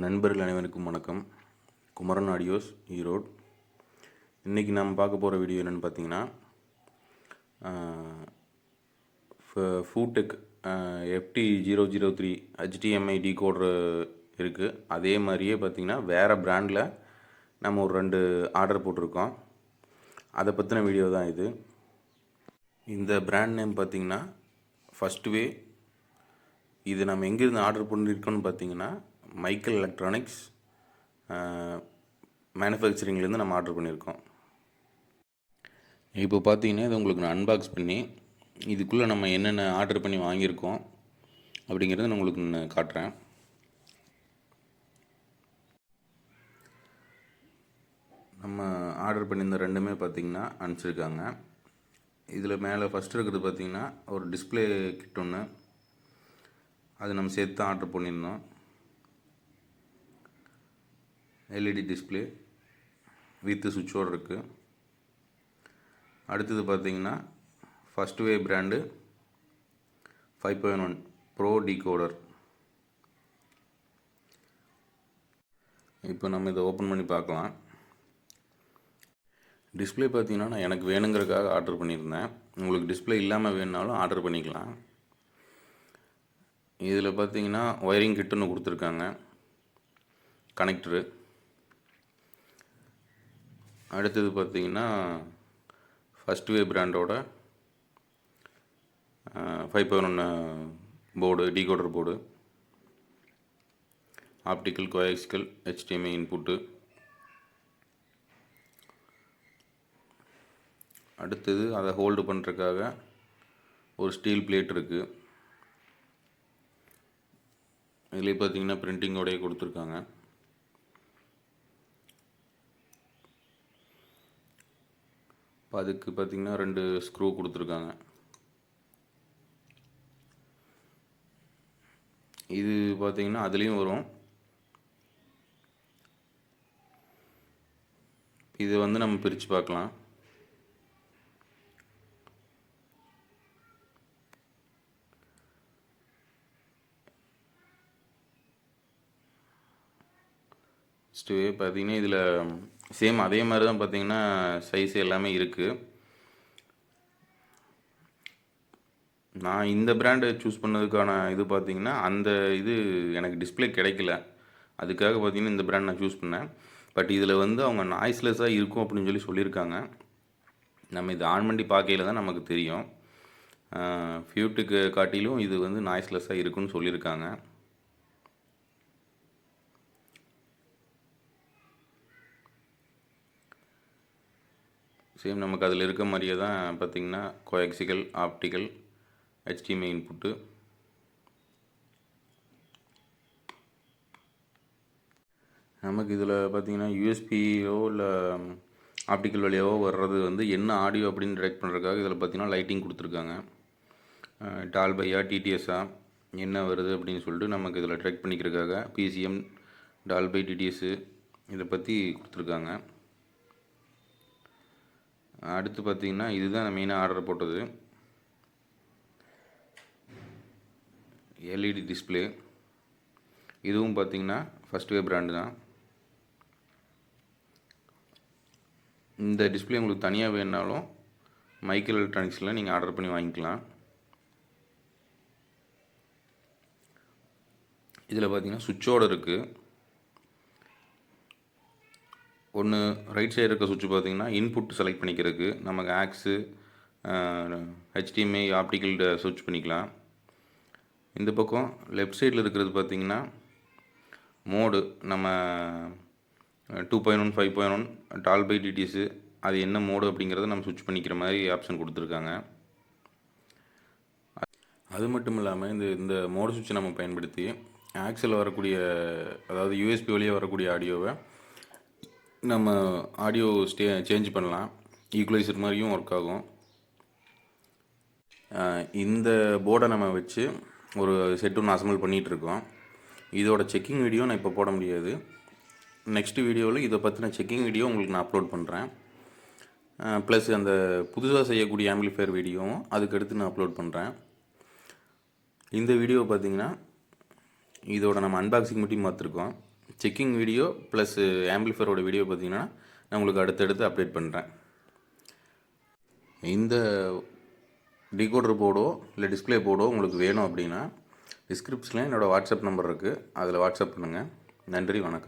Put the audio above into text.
நண்பர்கள் அனைவருக்கும் வணக்கம். குமரன் ஆடியோஸ் ஈரோடு. இன்றைக்கி நாம் பார்க்க போகிற வீடியோ என்னென்னு பார்த்தீங்கன்னா, ஃபூடெக் FT003 HDMI டிகோடர் இருக்குது. அதே மாதிரியே பார்த்திங்கன்னா வேறு பிராண்டில் நம்ம ஒரு 2 ஆர்டர் போட்டிருக்கோம். அதை பற்றின வீடியோ தான் இது. இந்த பிராண்ட் நேம் பார்த்திங்கன்னா ஃபர்ஸ்ட் வே. இது நம்ம எங்கேருந்து ஆர்டர் பண்ணியிருக்கோன்னு பார்த்தீங்கன்னா மைக்கேல் எலக்ட்ரானிக்ஸ் மேனுஃபேக்சரிங்லேருந்து நம்ம ஆர்டர் பண்ணியிருக்கோம். இப்போ பார்த்தீங்கன்னா இது உங்களுக்கு நான் அன்பாக்ஸ் பண்ணி இதுக்குள்ளே நம்ம என்னென்ன ஆர்டர் பண்ணி வாங்கியிருக்கோம் அப்படிங்கிறத நான் உங்களுக்கு நான் காட்டுறேன். நம்ம ஆர்டர் பண்ணியிருந்த ரெண்டுமே பார்த்திங்கன்னா அனுப்பிச்சிருக்காங்க. இதில் மேலே ஃபஸ்ட்டு இருக்கிறது பார்த்திங்கன்னா ஒரு டிஸ்பிளே கிட் ஒன்று, அது நம்ம சேர்த்து தான் ஆர்டர் பண்ணியிருந்தோம். LED டிஸ்பிளே வித் சுவிட்சோடு இருக்குது. அடுத்தது பார்த்திங்கன்னா ஃபர்ஸ்ட் வே பிராண்டு 5.1 ப்ரோ டிகோடர். இப்போ நம்ம இதை ஓப்பன் பண்ணி பார்க்கலாம். டிஸ்பிளே பார்த்திங்கன்னா நான் எனக்கு வேணுங்கிறதுக்காக ஆர்டர் பண்ணியிருந்தேன். உங்களுக்கு டிஸ்பிளே இல்லாமல் வேணுனாலும் ஆர்டர் பண்ணிக்கலாம். இதில் பார்த்திங்கன்னா ஒயரிங் கிட் ஒன்று கொடுத்துருக்காங்க, கனெக்டரு. அடுத்தது பார்த்திங்கன்னா ஃபர்ஸ்ட் வே பிராண்டோட 5.1 board, decoder board, optical, coaxial, HDMI input. அடுத்தது அதை ஹோல்டு பண்ணுறதுக்காக ஒரு ஸ்டீல் பிளேட் இருக்குது. இதுலேயே பார்த்திங்கன்னா பிரிண்டிங்கோடையே கொடுத்துருக்காங்க. இப்போ அதுக்கு பார்த்திங்கன்னா 2 ஸ்க்ரூ கொடுத்துருக்காங்க. இது பார்த்திங்கன்னா அதுலேயும் வரும். இது வந்து நம்ம பிரித்து பார்க்கலாம். ஃபஸ்ட்டு பார்த்திங்கன்னா இதில் சேம் அதே மாதிரி தான் பார்த்திங்கன்னா சைஸ் எல்லாமே இருக்குது. நான் இந்த பிராண்டை சூஸ் பண்ணதுக்கான இது பார்த்திங்கன்னா அந்த இது எனக்கு டிஸ்பிளே கிடைக்கல. அதுக்காக பார்த்திங்கன்னா இந்த பிராண்ட் நான் சூஸ் பண்ணேன். பட் இதில் வந்து அவங்க நாய்ஸ்லெஸ்ஸாக இருக்கும் அப்படின்னு சொல்லியிருக்காங்க. நம்ம இது ஆன் பண்ணி பார்க்கையில் தான் நமக்கு தெரியும். ஃபியூட்டுக்கு காட்டிலும் இது வந்து நாய்ஸ்லெஸ்ஸாக இருக்குன்னு சொல்லியிருக்காங்க. சேம் நமக்கு அதில் இருக்க மாதிரியே தான் பார்த்திங்கன்னா கோஆக்சியல், ஆப்டிக்கல், HDMI இன்புட்டு. நமக்கு இதில் பார்த்திங்கன்னா யூஎஸ்பியோ இல்லை ஆப்டிக்கல் வழியாவோ வர்றது வந்து என்ன ஆடியோ அப்படின்னு டிடெக்ட் பண்ணுறதுக்காக இதில் பார்த்திங்கன்னா லைட்டிங் கொடுத்துருக்காங்க. டால்பையா, டிடிஎஸ்ஸா என்ன வருது அப்படின்னு சொல்லிட்டு நமக்கு இதில் டிடெக்ட் பண்ணிக்கிறதுக்காக PCM, டால்பை, டிடிஎஸ்ஸு இதை பற்றி கொடுத்துருக்காங்க. அடுத்து பார்த்திங்கன்னா இதுதான் நான் மெயினாக ஆர்டர் போட்டது, LED டிஸ்பிளே. இதுவும் பார்த்திங்கன்னா ஃபர்ஸ்ட் வே பிராண்டு தான். இந்த டிஸ்பிளே உங்களுக்கு தனியாக வேணுனாலும் மைக்கேல் எலக்ட்ரானிக்ஸில் நீங்கள் ஆர்டர் பண்ணி வாங்கிக்கலாம். இதில் பார்த்திங்கன்னா சுவிட்சோடு இருக்குது. ஒன்று ரைட் சைடு இருக்க சுவிட்ச் பார்த்திங்கன்னா இன்புட் செலக்ட் பண்ணிக்கிறதுக்கு நமக்கு ஆக்ஸு, HDMI, ஆப்டிக்கல் சுவிட்ச் பண்ணிக்கலாம். இந்த பக்கம் லெஃப்ட் சைடில் இருக்கிறது பார்த்திங்கன்னா மோடு, நம்ம 2.1, 5.1, டால்பை, டிடிஎஸ்ஸு அது என்ன மோடு அப்படிங்கிறத நம்ம சுவிட்ச் பண்ணிக்கிற மாதிரி ஆப்ஷன் கொடுத்துருக்காங்க. அது மட்டும் இல்லாமல் இந்த மோடு சுவிட்சை நம்ம பயன்படுத்தி ஆக்ஸில் வரக்கூடிய, அதாவது USB வழியாக வரக்கூடிய ஆடியோவை நம்ம ஆடியோ சேஞ்ச் பண்ணலாம். ஈக்குவலைசர் மாதிரியும் ஒர்க் ஆகும். இந்த போர்டை நம்ம வச்சு ஒரு செட் ஒன்று அசம்பிள் பண்ணிகிட்ருக்கோம். இதோட செக்கிங் வீடியோ நான் இப்போ போட முடியாது. நெக்ஸ்ட் வீடியோவில் இதை பற்றின செக்கிங் வீடியோ உங்களுக்கு நான் அப்லோட் பண்ணுறேன். ப்ளஸ் அந்த புதுசாக செய்யக்கூடிய ஆம்பிளிஃபையர் வீடியோவும் அதுக்கடுத்து நான் அப்லோட் பண்ணுறேன். இந்த வீடியோ பார்த்திங்கன்னா இதோட நம்ம அன்பாக்சிங் மட்டும் பார்த்துருக்கோம். செக்கிங் வீடியோ ப்ளஸ் ஆம்பிளிஃபையரோட வீடியோ பார்த்தீங்கன்னா நான் உங்களுக்கு அடுத்தடுத்து அப்டேட் பண்ணுறேன். இந்த டிகோடர் போர்டோ இல்லை டிஸ்பிளே போர்டோ உங்களுக்கு வேணும் அப்படின்னா டிஸ்கிரிப்ஷனில் என்னோடய வாட்ஸ்அப் நம்பர் இருக்குது, அதில் வாட்ஸ்அப் பண்ணுங்கள். நன்றி, வணக்கம்.